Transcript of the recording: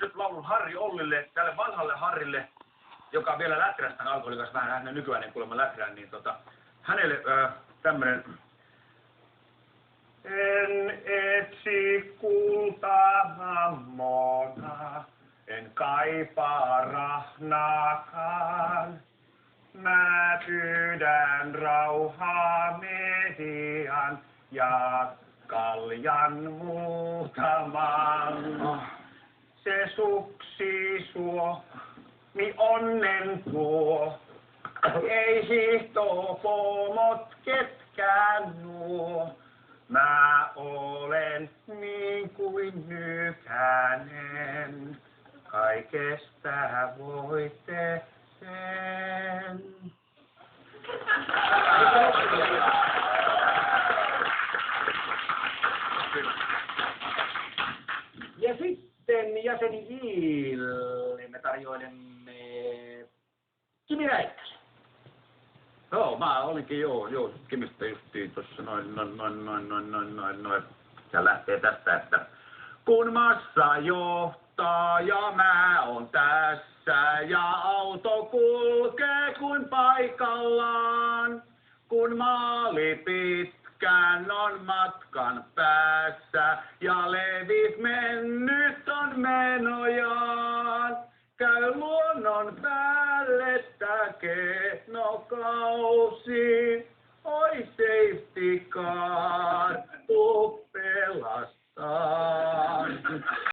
nyt laulun Harri Ollille, tälle vanhalle Harrille, joka vielä läträstään alkoholin kanssa vähän, hän nykyään ei kuulemma läträän, niin hänelle tämmönen. En etsi kultaa mammona, en kaipaa rahnaakaan. Mä pyydän rauhaa median ja kaljan muutaman. Se suksi suomi onnen tuo, ei hiihtopomot ketkään nuo. Mä olen niin kuin Nykänen, kaikesta voitte sen. Ja sitten jäseni Iille me tarjoilemme Kimi Räikkösen. Joo, mä olinkin Kimistä justiin tossa noin. Ja lähtee tästä, että kun massa johtaa ja mä oon tässä ja auto kulkee kuin paikallaan. Kun maali pitkään on matkan päässä ja levit mennyt on menojaan. Käy luonnon päälle tää kehnokausi, oi safety car, tuu pelastaan.